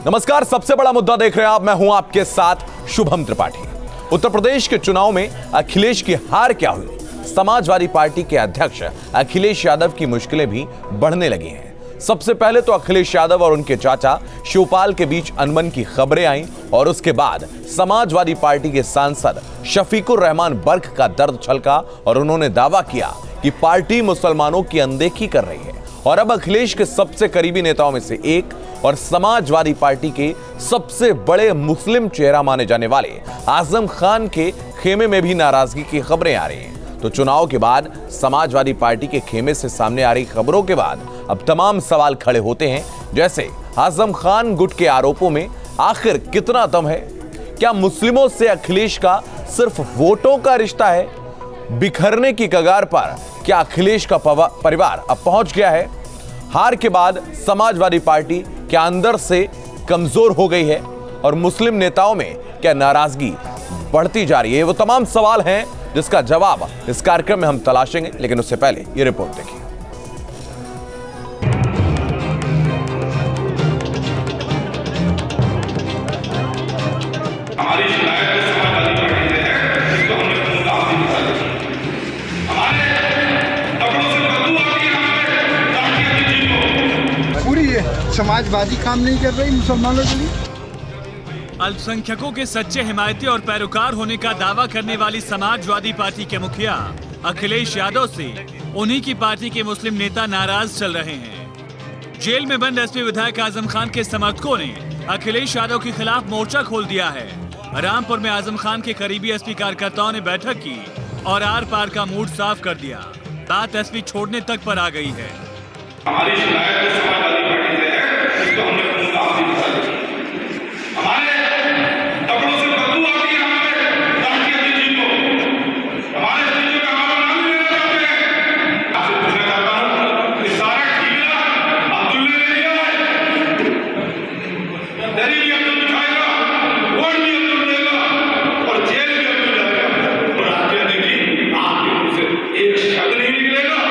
नमस्कार, सबसे बड़ा मुद्दा देख रहे हैं आप। मैं हूं आपके साथ शुभम त्रिपाठी। उत्तर प्रदेश के चुनाव में अखिलेश की हार क्या हुई? समाजवादी पार्टी के अध्यक्ष अखिलेश यादव की मुश्किलें भी बढ़ने लगी हैं। सबसे पहले तो अखिलेश यादव और उनके चाचा शिवपाल के बीच अनबन की खबरें आईं और उसके बाद समाजवादी पार्टी के सांसद शफीकुर रहमान बर्क का दर्द छलका और उन्होंने दावा किया कि पार्टी मुसलमानों की अनदेखी कर रही है। और अब अखिलेश के सबसे करीबी नेताओं में से एक और समाजवादी पार्टी के सबसे बड़े मुस्लिम चेहरा माने जाने वाले आजम खान के खेमे में भी नाराजगी की खबरें आ रही हैं। तो चुनाव के बाद समाजवादी पार्टी के खेमे से सामने आ रही खबरों के बाद अब तमाम सवाल खड़े होते हैं, जैसे आजम खान गुट के आरोपों में आखिर कितना दम है? क्या मुस्लिमों से अखिलेश का सिर्फ वोटों का रिश्ता है? बिखरने की कगार पर क्या अखिलेश का परिवार अब पहुंच गया है? हार के बाद समाजवादी पार्टी क्या अंदर से कमजोर हो गई है? और मुस्लिम नेताओं में क्या नाराजगी बढ़ती जा रही है? वो तमाम सवाल हैं जिसका जवाब इस कार्यक्रम में हम तलाशेंगे, लेकिन उससे पहले ये रिपोर्ट देखिए। समाजवादी काम नहीं कर रही मुसलमानों के लिए। अल्पसंख्यकों के सच्चे हिमायती और पैरोकार होने का दावा करने वाली समाजवादी पार्टी के मुखिया अखिलेश यादव से उन्हीं की पार्टी के मुस्लिम नेता नाराज चल रहे हैं। जेल में बंद एसपी विधायक आजम खान के समर्थकों ने अखिलेश यादव के खिलाफ मोर्चा खोल दिया है। रामपुर में आजम खान के करीबी एसपी कार्यकर्ताओं ने बैठक की और आर पार का मूड साफ कर दिया। बात एसपी छोड़ने तक पर आ गई है। हमारी शिकायत समाजवादी पार्टी से है, इसको हमने खून आंसू दिखा दी। हमारे कपड़ों से बदबू आती है हमारे राष्ट्रीय चीज को। हमारे चीजों का हमारा नाम भी लेना चाहते हैं। आपसे पूछना चाहता हूँ कि सारा ठेका अब्दुल्ला ने लिया है। दरी भी अब्दुल बिठाएगा, वोट भी अब्दुल देगा और जेल भी अब्दुल जाएगा। और राष्ट्रीय देखिए आपके मुंह से एक शब्द नहीं निकलेगा।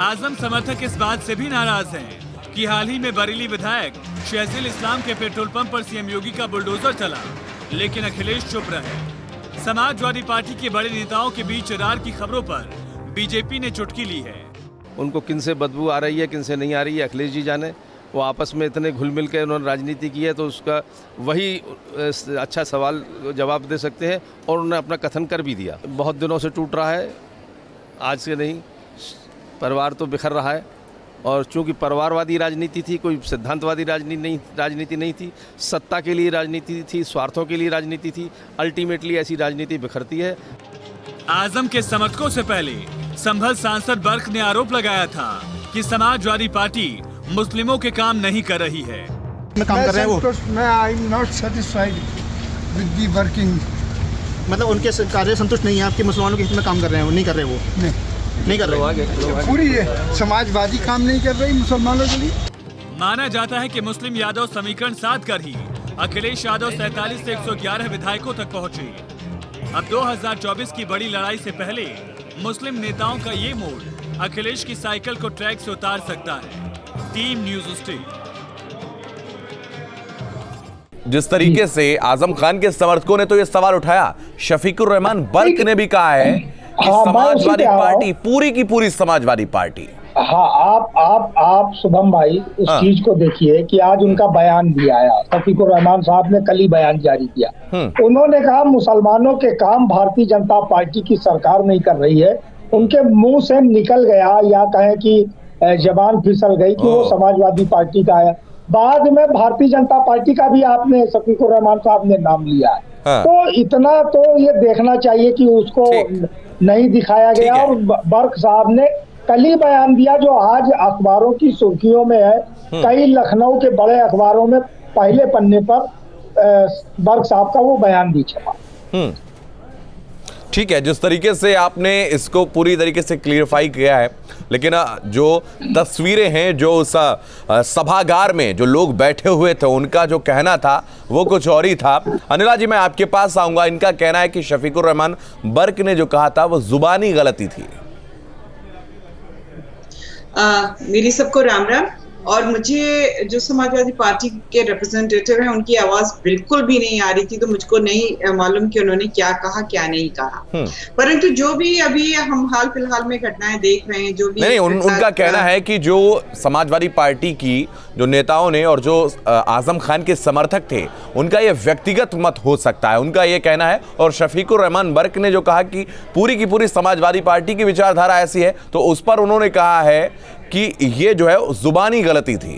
आजम समर्थक इस बात से भी नाराज हैं कि हाल ही में बरेली विधायक शहजील इस्लाम के पेट्रोल पंप पर सीएम योगी का बुलडोजर चला, लेकिन अखिलेश चुप रहे। समाजवादी पार्टी के बड़े नेताओं के बीच रार की खबरों पर बीजेपी ने चुटकी ली है। उनको किन से बदबू आ रही है, किन से नहीं आ रही है, अखिलेश जी जाने। वो आपस में इतने घुल मिल के उन्होंने राजनीति की है, तो उसका वही अच्छा सवाल जवाब दे सकते हैं। और उन्होंने अपना कथन कर भी दिया। बहुत दिनों से टूट रहा है, आज से नहीं। परिवार तो बिखर रहा है और चूंकि परिवारवादी राजनीति थी, कोई सिद्धांतवादी राजनीति नहीं थी। सत्ता के लिए राजनीति थी, स्वार्थों के लिए राजनीति थी। अल्टीमेटली ऐसी राजनीति बिखरती है। आजम के समर्थकों से पहले संभल सांसद बर्क ने आरोप लगाया था कि समाजवादी पार्टी मुस्लिमों के काम नहीं कर रही है। मैं I am not satisfied with the working. मतलब उनके कार्य संतुष्ट नहीं है आपके? मुसलमानों के हित में काम कर रहे हैं वो? नहीं कर रहे वो? नहीं कर रहे। पूरी है समाजवादी काम नहीं कर रही मुसलमानों के लिए। माना जाता है कि मुस्लिम यादव समीकरण साध कर ही अखिलेश यादव 47 से 111 विधायकों तक पहुंचे। अब 2024 की बड़ी लड़ाई से पहले मुस्लिम नेताओं का ये मोड़ अखिलेश की साइकिल को ट्रैक से उतार सकता है। Team news state. जिस तरीके से आजम खान के समर्थकों ने तो ये सवाल उठाया, शफीकुर रहमान बर्क ने भी कहा है कि समाजवादी पार्टी पूरी की पूरी समाजवादी पार्टी। हाँ, आप शुभम भाई उस चीज को देखिए कि आज उनका बयान भी आया। शफीकुर रहमान साहब ने कल ही बयान जारी किया। उन्होंने कहा मुसलमानों के काम भारतीय जनता पार्टी की सरकार नहीं कर रही है। उनके मुंह से निकल गया, या कहें कि जबान फिसल गई कि वो समाजवादी पार्टी का है। बाद में भारतीय जनता पार्टी का भी आपने शफीकुर रहमान साहब ने नाम लिया है। तो इतना तो ये देखना चाहिए कि उसको नहीं दिखाया गया। और बर्क साहब ने कल ही बयान दिया जो आज अखबारों की सुर्खियों में है। कई लखनऊ के बड़े अखबारों में पहले पन्ने पर बर्क साहब का वो बयान भी छपा। ठीक है, जिस तरीके से आपने इसको पूरी तरीके से क्लियरफाई किया है, लेकिन जो तस्वीरें हैं, जो उस सभागार में जो लोग बैठे हुए थे, उनका जो कहना था वो कुछ और ही था। अनिला जी, मैं आपके पास आऊंगा। इनका कहना है कि शफीकुर रहमान बर्क ने जो कहा था वो जुबानी गलती थी। मेरी सबको राम राम। और मुझे जो समाजवादी पार्टी के रिप्रेजेंटेटिव हैं उनकी आवाज बिल्कुल भी नहीं आ रही थी, तो मुझको नहीं मालूम कि उन्होंने क्या कहा क्या नहीं कहा। परंतु जो भी अभी हम हाल फिलहाल में घटनाएं देख रहे हैं, जो भी नहीं, उनका कहना है कि जो समाजवादी पार्टी की जो नेताओं ने और जो आजम खान के समर्थक थे, उनका ये व्यक्तिगत मत हो सकता है, उनका ये कहना है। और शफीकुर रहमान बर्क ने जो कहा कि पूरी की पूरी समाजवादी पार्टी की विचारधारा ऐसी है, तो उस पर उन्होंने कहा है कि ये जो है जुबानी गलती थी।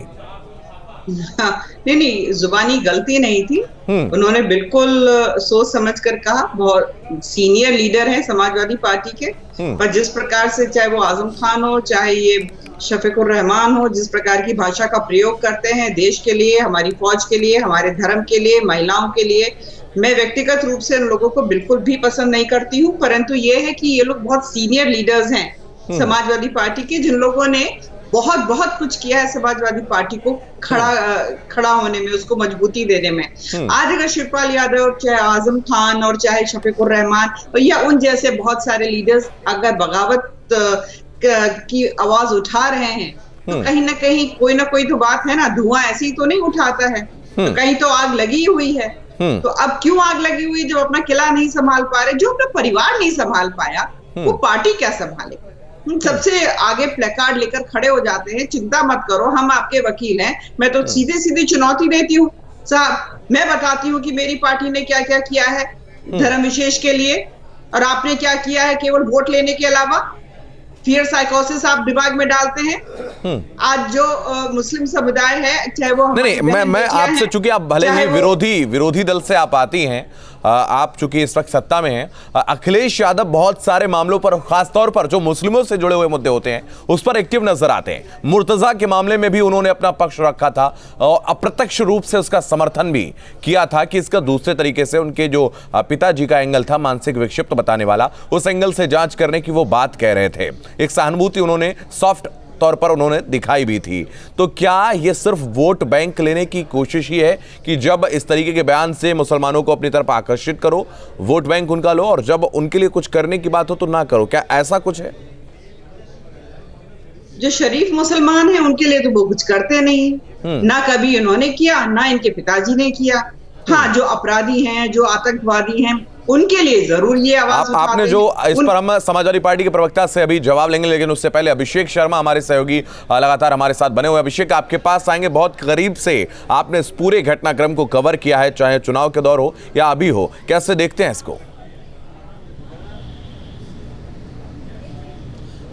नहीं, जुबानी गलती नहीं थी। उन्होंने बिल्कुल सोच समझ कर कहा। बहुत सीनियर लीडर हैं समाजवादी पार्टी के, पर जिस प्रकार से, चाहे वो आजम खान हो, चाहे ये शफीकुर रहमान हो, जिस प्रकार की भाषा का प्रयोग करते हैं देश के लिए, हमारी फौज के लिए, हमारे धर्म के लिए, महिलाओं के लिए, मैं व्यक्तिगत रूप से उन लोगों को बिल्कुल भी पसंद नहीं करती हूँ। परंतु ये है कि ये लोग बहुत सीनियर लीडर्स हैं समाजवादी पार्टी के, जिन लोगों ने बहुत बहुत कुछ किया है समाजवादी पार्टी को खड़ा होने में, उसको मजबूती देने में। आज अगर शिवपाल यादव, चाहे आजम खान और चाहे शफीकुर रहमान या उन जैसे बहुत सारे लीडर्स अगर बगावत की आवाज उठा रहे हैं, तो कहीं ना कहीं कोई ना कोई तो बात है ना। धुआं ऐसे ही तो नहीं उठाता है, तो कहीं तो आग लगी हुई है। तो अब क्यों आग लगी हुई? जो अपना किला नहीं संभाल पा रहे, जो अपना परिवार नहीं संभाल पाया, वो पार्टी क्या संभाले? सबसे आगे प्लेकार्ड लेकर खड़े हो जाते हैं, चिंता मत करो, हम आपके वकील हैं। मैं तो सीधे सीधे चुनौती देती हूँ साहब, मैं बताती हूँ कि मेरी पार्टी ने क्या क्या किया है धर्म विशेष के लिए, और आपने क्या किया है केवल वोट लेने के अलावा। फियर साइकोसिस आप दिमाग में डालते हैं। आज जो मुस्लिम समुदाय है, चाहे वो नहीं, मैं आपसे, चूंकि आप भले ही विरोधी दल से आप आती हैं, आप चूंकि इस वक्त सत्ता में हैं, अखिलेश यादव बहुत सारे मामलों पर, खासतौर पर जो मुस्लिमों से जुड़े हुए मुद्दे होते हैं, उस पर एक्टिव नजर आते हैं। मुर्तजा के मामले में भी उन्होंने अपना पक्ष रखा था और अप्रत्यक्ष रूप से उसका समर्थन भी किया था कि इसका दूसरे तरीके से उनके जो पिताजी का एंगल था, मानसिक विक्षिप्त बताने वाला, उस एंगल से जांच करने की वो बात कह रहे थे। एक सहानुभूति उन्होंने सॉफ्ट तौर पर उन्होंने दिखाई भी थी। तो क्या ये सिर्फ वोट बैंक लेने की कोशिश ही है कि जब इस तरीके के बयान से मुसलमानों को अपनी तरफ आकर्षित करो, वोट बैंक उनका लो, और जब उनके लिए कुछ करने की बात हो तो ना करो? क्या ऐसा कुछ है? जो शरीफ मुसलमान हैं उनके लिए तो वो कुछ करते नहीं, ना कभी उन्होंने किया, ना इनके पिताजी ने किया। हाँ, जो अपराधी हैं, जो आतंकवादी हैं, उनके लिए जरूर ये आवाज आपने जो इस पर हम समाजवादी पार्टी के प्रवक्ता से अभी जवाब लेंगे, लेकिन उससे पहले अभिषेक शर्मा हमारे सहयोगी लगातार हमारे साथ बने हुए। अभिषेक, आपके पास आएंगे। बहुत करीब से आपने इस पूरे घटनाक्रम को कवर किया है, चाहे चुनाव के दौर हो या अभी हो, कैसे देखते हैं इसको?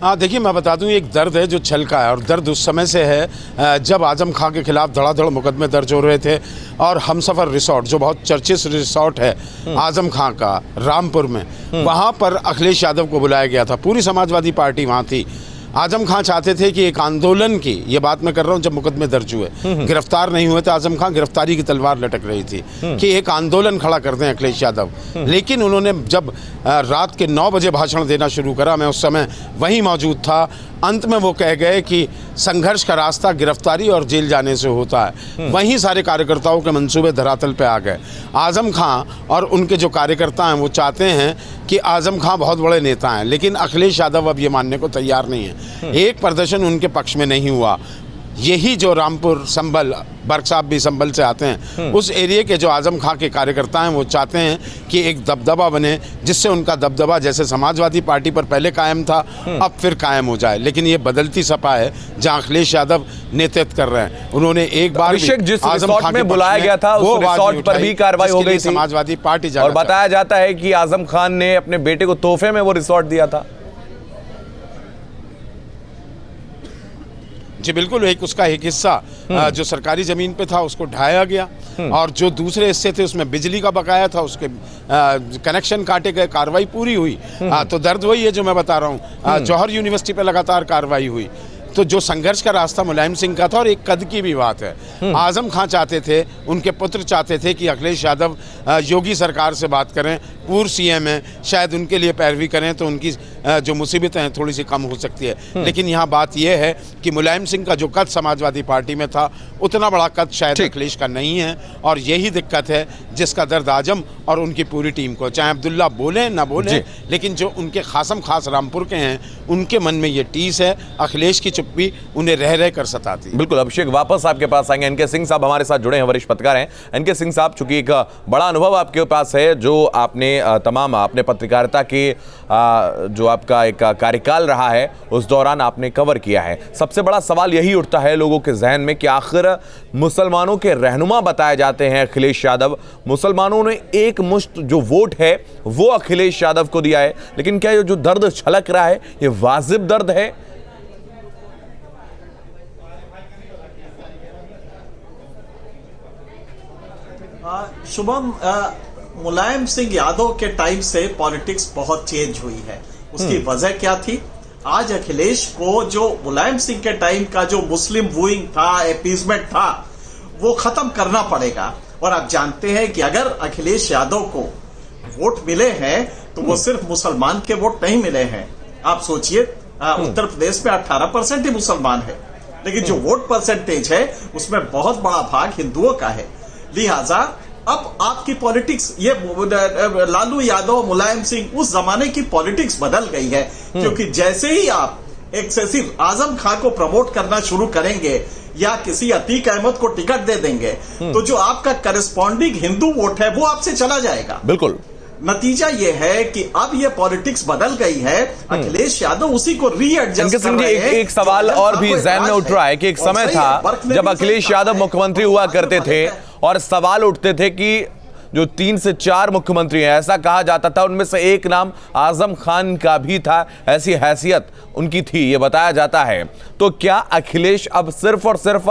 हाँ, देखिए, मैं बता दूं, एक दर्द है जो छलका है, और दर्द उस समय से है जब आजम खां के खिलाफ धड़ाधड़ मुकदमे दर्ज हो रहे थे, और हमसफ़र रिसोर्ट, जो बहुत चर्चित रिसोर्ट है आजम खां का रामपुर में, वहाँ पर अखिलेश यादव को बुलाया गया था। पूरी समाजवादी पार्टी वहाँ थी। आजम खां चाहते थे कि एक आंदोलन की, ये बात मैं कर रहा हूँ जब मुकदमे दर्ज हुए, गिरफ्तार नहीं हुए थे आजम खां, गिरफ्तारी की तलवार लटक रही थी कि एक आंदोलन खड़ा कर दें अखिलेश यादव। लेकिन उन्होंने जब रात के 9 बजे भाषण देना शुरू करा, मैं उस समय वहीं मौजूद था, अंत में वो कह गए कि संघर्ष का रास्ता गिरफ्तारी और जेल जाने से होता है। वहीं सारे कार्यकर्ताओं के मंसूबे धरातल पे आ गए। आजम खां और उनके जो कार्यकर्ता हैं वो चाहते हैं कि आजम खां बहुत बड़े नेता हैं, लेकिन अखिलेश यादव अब ये मानने को तैयार नहीं है। एक प्रदर्शन उनके पक्ष में नहीं हुआ। यही जो रामपुर, संभल, बर्क साहब भी संभल से आते हैं, उस एरिया के जो आजम खां के कार्यकर्ता हैं वो चाहते हैं कि एक दबदबा बने, जिससे उनका दबदबा जैसे समाजवादी पार्टी पर पहले कायम था अब फिर कायम हो जाए। लेकिन ये बदलती सपा है जहां अखिलेश यादव नेतृत्व कर रहे हैं। उन्होंने एक बार जिस रिसोर्ट में बुलाया गया था उस रिसोर्ट पर भी कार्रवाई हो गई थी, समाजवादी पार्टी, और बताया जाता है कि आजम खान ने अपने बेटे को तोहफे में वो रिसोर्ट दिया था। जी बिल्कुल, उसका एक हिस्सा जो सरकारी ज़मीन पे था उसको ढाया गया, और जो दूसरे हिस्से थे उसमें बिजली का बकाया था, उसके कनेक्शन काटे गए, कार्रवाई पूरी हुई। तो दर्द वही है जो मैं बता रहा हूँ, जौहर यूनिवर्सिटी पे लगातार कार्रवाई हुई। तो जो संघर्ष का रास्ता मुलायम सिंह का था, और एक कद की भी बात है, आजम खान चाहते थे, उनके पुत्र चाहते थे कि अखिलेश यादव योगी सरकार से बात करें, पूर्व सीएम है, शायद उनके लिए पैरवी करें तो उनकी जो मुसीबतें हैं थोड़ी सी कम हो सकती है। लेकिन यहाँ बात यह है कि मुलायम सिंह का जो कद समाजवादी पार्टी में था उतना बड़ा कद शायद अखिलेश का नहीं है, और यही दिक्कत है जिसका दर्द आजम और उनकी पूरी टीम को, चाहे अब्दुल्ला बोले ना बोले, लेकिन जो उनके खासम खास रामपुर के हैं उनके मन में ये टीस है, अखिलेश की चुप्पी उन्हें रह रह कर सताती। बिल्कुल अभिषेक, वापस आपके पास आएंगे। एनके सिंह साहब हमारे साथ जुड़े हैं, वरिष्ठ पत्रकार हैं। एनके सिंह साहब, चूंकि एक बड़ा अनुभव आपके पास है, जो आपने तमाम अपने पत्रकारिता के जो आपका एक कार्यकाल रहा है उस दौरान आपने कवर किया है, सबसे बड़ा सवाल यही उठता है लोगों के जहन में कि आखिर मुसलमानों के रहनुमा बताए जाते हैं अखिलेश यादव, मुसलमानों ने एक मुश्त जो वोट है वो अखिलेश यादव को दिया है, लेकिन क्या ये जो दर्द छलक रहा है ये वाजिब दर्द है? शुभम, मुलायम सिंह यादव के टाइम से पॉलिटिक्स बहुत चेंज हुई है। उसकी वजह क्या थी? आज अखिलेश को जो मुलायम सिंह के टाइम का जो मुस्लिम वूइंग था, अपीजमेंट था, वो खत्म करना पड़ेगा। और आप जानते हैं कि अगर अखिलेश यादव को वोट मिले हैं तो वो सिर्फ मुसलमान के वोट नहीं मिले हैं। आप सोचिए, उत्तर प्रदेश में 18% ही मुसलमान है, लेकिन जो वोट परसेंटेज है उसमें बहुत बड़ा भाग हिंदुओं का है। लिहाजा अब आपकी पॉलिटिक्स, ये लालू यादव, मुलायम सिंह, उस जमाने की पॉलिटिक्स बदल गई है। क्योंकि जैसे ही आप एक्सेसिव आजम खान को प्रमोट करना शुरू करेंगे या किसी अतीक अहमद को टिकट दे देंगे तो जो आपका करस्पॉन्डिंग हिंदू वोट है वो आपसे चला जाएगा। बिल्कुल, नतीजा ये है कि अब ये पॉलिटिक्स बदल गई है। अखिलेश यादव उसी को रीएडजस्ट कर रहे हैं। एक सवाल और भी ज़हन में उठ रहा है कि एक समय था जब अखिलेश यादव मुख्यमंत्री हुआ करते थे और सवाल उठते थे कि जो 3 से 4 मुख्यमंत्री हैं, ऐसा कहा जाता था उनमें से एक नाम आजम खान का भी था, ऐसी हैसियत उनकी थी, ये बताया जाता है। तो क्या अखिलेश अब सिर्फ और सिर्फ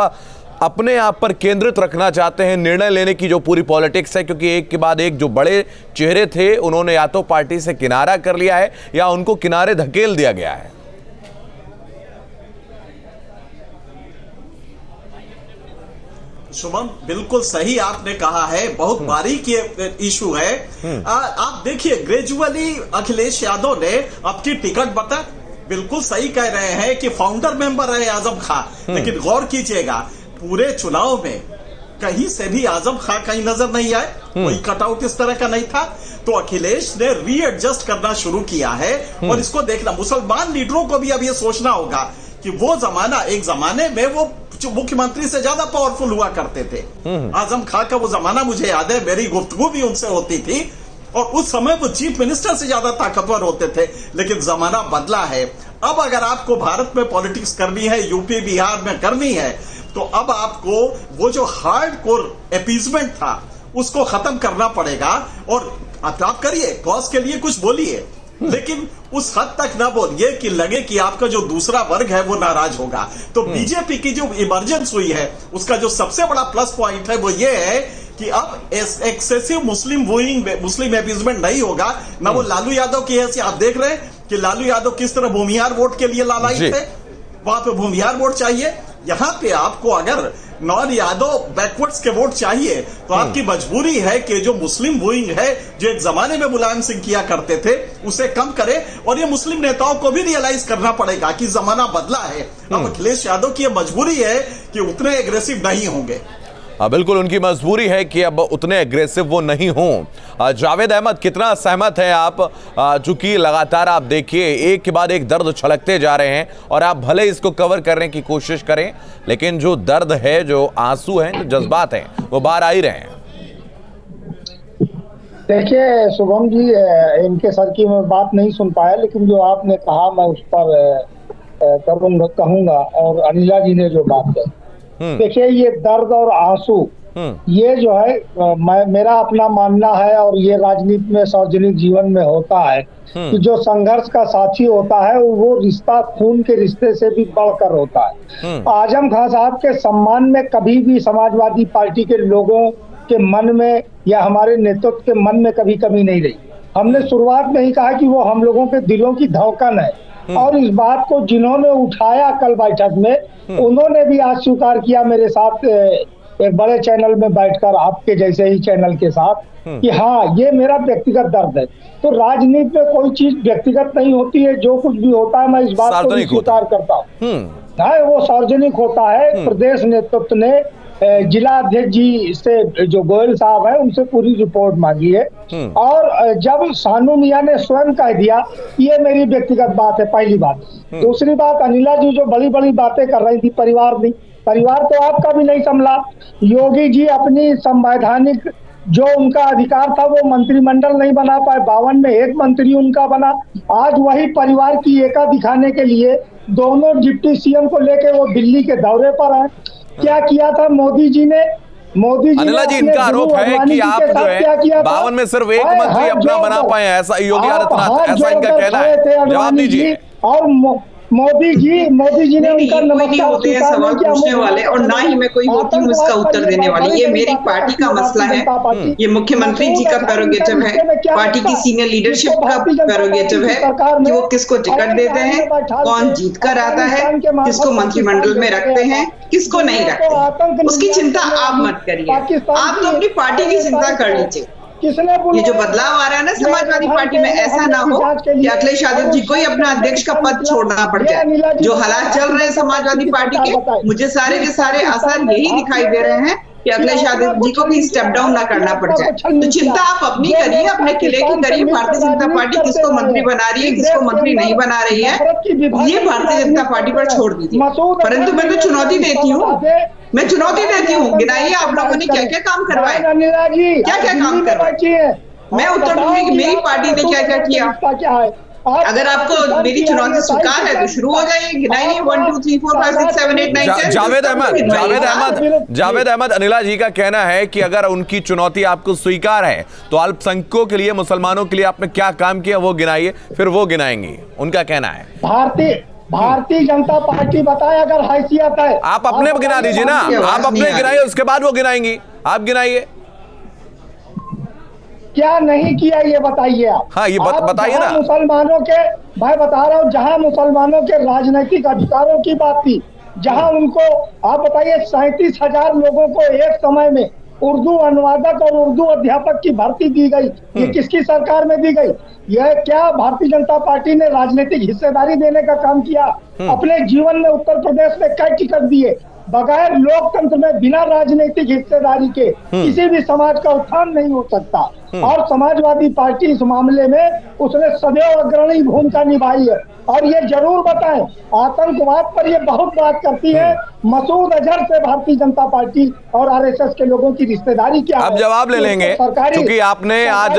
अपने आप पर केंद्रित रखना चाहते हैं निर्णय लेने की जो पूरी पॉलिटिक्स है, क्योंकि एक के बाद एक जो बड़े चेहरे थे उन्होंने या तो पार्टी से किनारा कर लिया है या उनको किनारे धकेल दिया गया है? शुभम, बिल्कुल सही आपने कहा है, बहुत बारीक ये इशू है। आप देखिए, ग्रेजुअली अखिलेश यादव ने आपकी टिकट बता, बिल्कुल सही कह रहे हैं कि फाउंडर मेंबर है आजम खान, लेकिन गौर कीजिएगा पूरे चुनाव में कहीं से भी आजम खान कहीं नजर नहीं आए, कोई कटआउट इस तरह का नहीं था। तो अखिलेश ने रीएडजस्ट करना शुरू किया है। और इसको देखना, मुसलमान लीडरों को भी अब ये सोचना होगा कि वो जमाना, एक जमाने में वो मुख्यमंत्री से ज्यादा पावरफुल हुआ करते थे। आजम खान का वो जमाना मुझे याद है, मेरी गुफ्तगू भी उनसे होती थी और उस समय वो चीफ मिनिस्टर से ज्यादा ताकतवर होते थे। लेकिन जमाना बदला है। अब अगर आपको भारत में पॉलिटिक्स करनी है, यूपी बिहार में करनी है, तो अब आपको वो जो हार्डकोर अपीजमेंट था उसको खत्म करना पड़ेगा। और आप करिए, कॉज के लिए कुछ बोलिए, लेकिन उस हद तक ना बोलिए कि लगे कि आपका जो दूसरा वर्ग है वो नाराज होगा। तो बीजेपी की जो इमर्जेंस हुई है उसका जो सबसे बड़ा प्लस पॉइंट है वो ये है कि अब एक्सेसिव मुस्लिम वोइंग, मुस्लिम अपीजमेंट नहीं होगा। ना वो लालू यादव की हैसियत, आप देख रहे हैं कि लालू यादव किस तरह भूमिहार वोट के लिए लालायित थे, वहां पे भूमिहार वोट चाहिए। यहाँ पे आपको अगर नॉन यादव बैकवर्ड्स के वोट चाहिए तो आपकी मजबूरी है कि जो मुस्लिम वोइंग है, जो एक जमाने में मुलायम सिंह किया करते थे, उसे कम करे। और ये मुस्लिम नेताओं को भी रियलाइज करना पड़ेगा कि जमाना बदला है। अब अखिलेश यादव की मजबूरी है कि उतने एग्रेसिव नहीं होंगे। बिल्कुल, उनकी मजबूरी है कि अब उतने एग्रेसिव वो नहीं हों। जावेद अहमद, कितना सहमत हैं आप? चूंकि लगातार आप देखिए एक के बाद एक दर्द छलकते जा रहे हैं और आप भले इसको कवर करने की कोशिश करें, लेकिन जो दर्द है, जो आंसू हैं, जो जज्बात हैं, वो बाहर आ ही रहे हैं। देखिए शुभम जी, इनके सर की मैं बात नहीं सुन पाया, लेकिन जो आपने कहा मैं उस पर कहूंगा। और अनिला जी ने जो बात कही, देखिए ये दर्द और आंसू, ये जो है मेरा अपना मानना है और ये राजनीति में, सार्वजनिक जीवन में होता है कि जो संघर्ष का साथी होता है वो रिश्ता खून के रिश्ते से भी बढ़कर होता है। आजम खान साहब के सम्मान में कभी भी समाजवादी पार्टी के लोगों के मन में या हमारे नेतृत्व के मन में कभी कमी नहीं रही। हमने शुरुआत में ही कहा कि वो हम लोगों के दिलों की धड़कन है। और इस बात को जिन्होंने उठाया कल बैठक में, उन्होंने भी आज स्वीकार किया मेरे साथ एक बड़े चैनल में बैठकर, आपके जैसे ही चैनल के साथ, कि हाँ ये मेरा व्यक्तिगत दर्द है। तो राजनीति में कोई चीज व्यक्तिगत नहीं होती है, जो कुछ भी होता है मैं इस बात को स्वीकार करता हूँ, वो सार्वजनिक होता है। प्रदेश नेतृत्व ने जिला अध्यक्ष जी से, जो गोयल साहब है, उनसे पूरी रिपोर्ट मांगी है, और जब सानू मियां ने स्वयं कह दिया ये मेरी व्यक्तिगत बात है, पहली बात। दूसरी बात, अनिला जी जो बड़ी बड़ी बातें कर रही थी, परिवार नहीं, परिवार तो आपका भी नहीं संभला। योगी जी अपनी संवैधानिक जो उनका अधिकार था वो मंत्रिमंडल नहीं बना पाए, 52 में एक मंत्री उनका बना। आज वही परिवार की एका दिखाने के लिए दोनों डिप्टी सीएम को लेके वो दिल्ली के दौरे पर हैं। क्या किया था मोदी जी ने? मोदी जी, अनिला जी, इनका आरोप है कि आप जो है 52 में सिर्फ एक मंत्री अपना बना पाए, ऐसा योगी आदित्यनाथ, ऐसा इनका कहना है, जवाब दीजिए। और मोदी जी ने उनका नहीं होते हैं सवाल पूछने वाले, और ना ही मैं कोई होती हूँ इसका उत्तर देने वाली। ये मेरी पार्टी का मसला है, ये मुख्यमंत्री जी का प्रेरोगेटिव है, पार्टी की सीनियर लीडरशिप का प्रेरोगेटिव है कि वो किसको टिकट देते हैं, कौन जीत कर आता है, किसको मंत्रिमंडल में रखते हैं, किसको नहीं रखते। उसकी चिंता आप मत करिए, आप तो अपनी पार्टी की चिंता कर लीजिए। ये जो बदलाव आ रहा है ना समाजवादी पार्टी में, ऐसा ना हो कि अखिलेश यादव जी को ही अपना अध्यक्ष का पद छोड़ना पड़ जाए। जो हालात चल रहे हैं समाजवादी पार्टी के, मुझे सारे के सारे असर यही दिखाई दे रहे हैं कि अखिलेश यादव जी को भी स्टेप डाउन ना करना पड़ जाए। तो चिंता आप अपनी करिए, अपने किले की करिए। भारतीय जनता पार्टी किसको मंत्री बना रही है, किसको मंत्री नहीं बना रही है, ये भारतीय जनता पार्टी पर छोड़ दीजिए। परंतु मैं तो चुनौती देती हूँ, गिनाइए आप लोगों ने क्या क्या काम करवाए, क्या क्या काम करवाए। मैं उत्तर दूंगी कि मेरी पार्टी ने क्या क्या किया। अगर आपको मेरी चुनौती स्वीकार है तो शुरू हो जाइए, गिनाइए 1 2 3 4 5 6 7 8 9 10। जावेद अहमद, अनिला जी का कहना है कि अगर उनकी चुनौती आपको स्वीकार है तो अल्पसंख्यकों के लिए, मुसलमानों के लिए आपने क्या काम किया वो गिनाइए, फिर वो गिनाएंगे, उनका कहना है। भारतीय जनता पार्टी बताए अगर हैसियत है, आप अपने गिना दीजिए ना, आप अपने गिनाइए, उसके बाद वो गिनाएंगी। आप गिनाइए, क्या नहीं किया ये बताइए आप। हाँ, ये बताइए ना। मुसलमानों के, मैं बता रहा हूँ, जहाँ मुसलमानों के राजनीतिक अधिकारों की बात थी, जहाँ उनको, आप बताइए 37,000 लोगों को एक समय में उर्दू अनुवादक और उर्दू अध्यापक की भर्ती दी गई, ये किसकी सरकार में दी गई? यह क्या भारतीय जनता पार्टी ने राजनीतिक हिस्सेदारी देने का काम किया? अपने जीवन में उत्तर प्रदेश में कई टिकट दिए, बगैर लोकतंत्र में बिना राजनीतिक हिस्सेदारी के किसी भी समाज का उत्थान नहीं हो सकता। और समाजवादी पार्टी इस मामले में उसने सदैव अग्रणी भूमिका निभाई है। और ये जरूर बताएं, आतंकवाद पर ये बहुत बात करती है, मसूद अजहर से भारतीय जनता पार्टी और आरएसएस के लोगों की रिश्तेदारी क्या है? अब जवाब ले लेंगे, क्योंकि आपने आज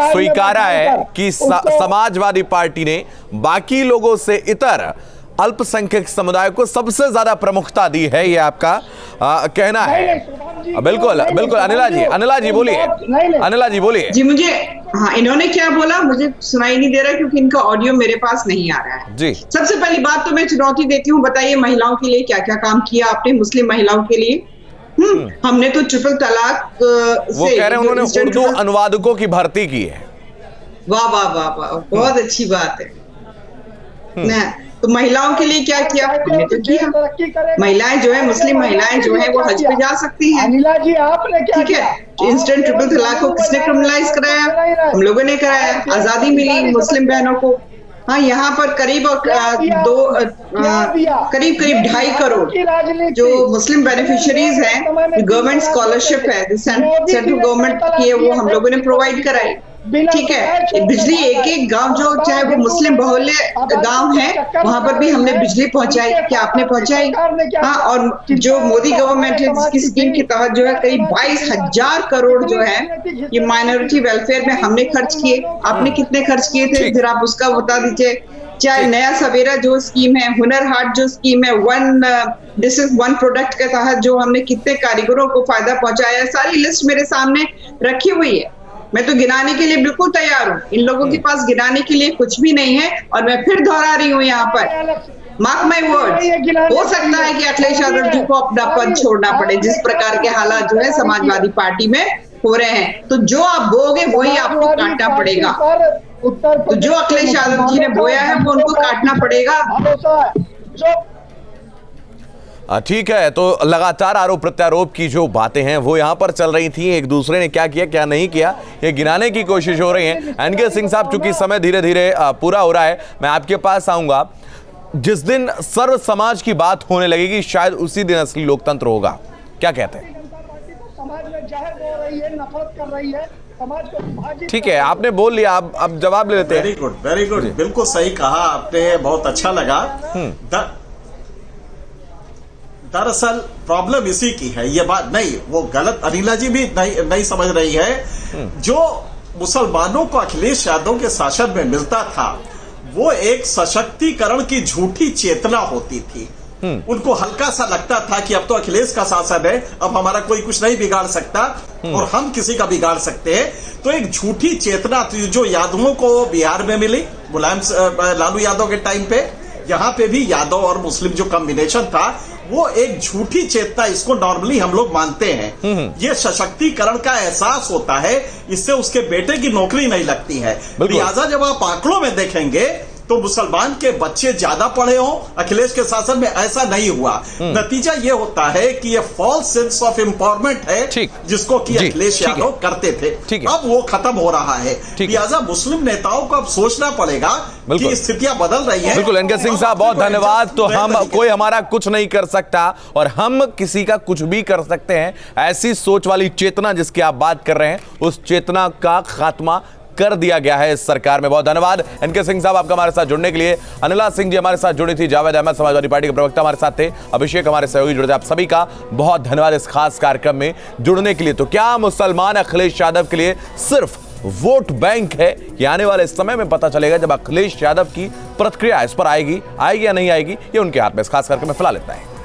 स्वीकारा है कि समाजवादी पार्टी ने बाकी लोगों से इतर अल्पसंख्यक समुदाय को सबसे ज्यादा प्रमुखता दी है, ये आपका कहना है। बिल्कुल बिल्कुल, अनिला जी बोलिए, अनिला जी बोलिए। जी मुझे, हाँ, इन्होंने क्या बोला मुझे सुनाई नहीं दे रहा क्योंकि इनका ऑडियो मेरे पास नहीं आ रहा है। जी, सबसे पहली बात तो मैं चुनौती देती हूँ, बताइए महिलाओं के लिए क्या क्या काम किया आपने, मुस्लिम महिलाओं के लिए। हमने तो ट्रिपल तलाक वो कह रहे हैं उन्होंने उर्दू अनुवादकों की भर्ती की है। वाह वाह वाह वाह, बहुत अच्छी बात है। तो महिलाओं के लिए क्या किया? हमने तो किया। महिलाएं जो है, मुस्लिम महिलाएं जो है वो हज पे जा सकती हैं। अनिला जी आपने क्या ठीक है। इंस्टेंट ट्रिपल तलाक को किसने क्रिमिनलाइज कराया? हम लोगों ने कराया। आजादी मिली मुस्लिम बहनों को। हाँ, यहाँ पर करीब करीब 2.5 करोड़ जो मुस्लिम बेनिफिशियरीज हैं, गवर्नमेंट स्कॉलरशिप है सेंट्रल गवर्नमेंट की है, वो हम लोगों ने प्रोवाइड कराई। ठीक है। बिजली एक गांव जो चाहे वो मुस्लिम बहुल्य गांव है, वहां पर भी हमने बिजली पहुंचाई। क्या आपने पहुंचाई? हाँ। और जो मोदी गवर्नमेंट है जिसकी स्कीम के तहत जो है करीब 22,000 करोड़ जो है ये माइनॉरिटी वेलफेयर में हमने खर्च किए। आपने कितने खर्च किए थे फिर आप उसका बता दीजिए। चाहे नया सवेरा जो स्कीम है, हुनर हाट जो स्कीम है, दिस इज वन प्रोडक्ट के तहत जो हमने कितने कारीगरों को फायदा पहुंचाया, सारी लिस्ट मेरे सामने रखी हुई है। मैं तो गिनाने के लिए बिल्कुल तैयार हूँ। इन लोगों के पास गिनाने के लिए कुछ भी नहीं है। और मैं फिर दोहरा रही हूँ यहाँ पर, मार्क माई वर्ड्स, हो सकता है कि अखिलेश यादव जी को अपना पद छोड़ना पड़े, जिस प्रकार के हालात जो है समाजवादी पार्टी में हो रहे हैं। तो जो आप बोगे वही आपको काटना पड़ेगा। उत्तर तो जो अखिलेश यादव जी ने बोया है वो उनको काटना पड़ेगा। भरोसा है जो ठीक है, तो लगातार आरोप प्रत्यारोप की जो बातें हैं वो यहां पर चल रही थी। एक दूसरे ने क्या किया क्या नहीं किया ये गिनाने की कोशिश हो रही है। एनके सिंह साहब, चूंकि समय धीरे धीरे पूरा हो रहा है, मैं आपके पास आऊंगा। जिस दिन सर्व समाज की बात होने लगेगी शायद उसी दिन असली लोकतंत्र होगा, क्या कहते हैं? समाज में जहर बो रही है, नफरत कर रही है, समाज को विभाजित। ठीक है, आपने बोल लिया, अब जवाब ले लेते हैं। वेरी गुड, बिल्कुल सही कहा आपने, बहुत अच्छा लगा। दरअसल प्रॉब्लम इसी की है, ये बात नहीं, वो गलत अनिला जी भी नहीं समझ रही है। जो मुसलमानों को अखिलेश यादव के शासन में मिलता था वो एक सशक्तिकरण की झूठी चेतना होती थी। उनको हल्का सा लगता था कि अब तो अखिलेश का शासन है, अब हमारा कोई कुछ नहीं बिगाड़ सकता और हम किसी का बिगाड़ सकते हैं। तो एक झूठी चेतना थी जो यादवों को बिहार में मिली मुलायम लालू यादव के टाइम पे, यहाँ पे भी यादव और मुस्लिम जो कॉम्बिनेशन था वो एक झूठी चेतना, इसको नॉर्मली हम लोग मानते हैं। ये सशक्तिकरण का एहसास होता है, इससे उसके बेटे की नौकरी नहीं लगती है। लिहाजा जब आप आंकड़ों में देखेंगे तो मुसलमान के बच्चे ज्यादा पढ़े हों, अखिलेश के शासन में ऐसा नहीं हुआ। नतीजा ये होता है कि ये फॉल्स सेंस ऑफ एम्पावरमेंट है जिसको कि अखिलेश यादव करते थे, अब वो खत्म हो रहा है। लिहाजा मुस्लिम नेताओं को अब सोचना पड़ेगा कि स्थितियां बदल रही है। बिल्कुल एनके सिंह साहब, बहुत धन्यवाद। तो हम कोई हमारा कुछ नहीं कर सकता और हम किसी का कुछ भी कर सकते हैं। ऐसी सोच वाली चेतना जिसकी आप बात कर रहे हैं, उस चेतना का खात्मा कर दिया गया है इस सरकार में। बहुत धन्यवाद एनके सिंह साहब आपका हमारे साथ जुड़ने के लिए। अनिला सिंह जी हमारे साथ जुड़ी थी, जावेद अहमद समाजवादी पार्टी के प्रवक्ता हमारे साथ थे, अभिषेक हमारे सहयोगी जुड़े थे। आप सभी का बहुत धन्यवाद इस खास कार्यक्रम में जुड़ने के लिए। तो क्या मुसलमान अखिलेश यादव के लिए सिर्फ वोट बैंक है? ये आने वाले समय में पता चलेगा जब अखिलेश यादव की प्रतिक्रिया इस पर आएगी या नहीं आएगी, ये उनके हाथ में। इस खास कार्यक्रम में फिलहाल इतना है।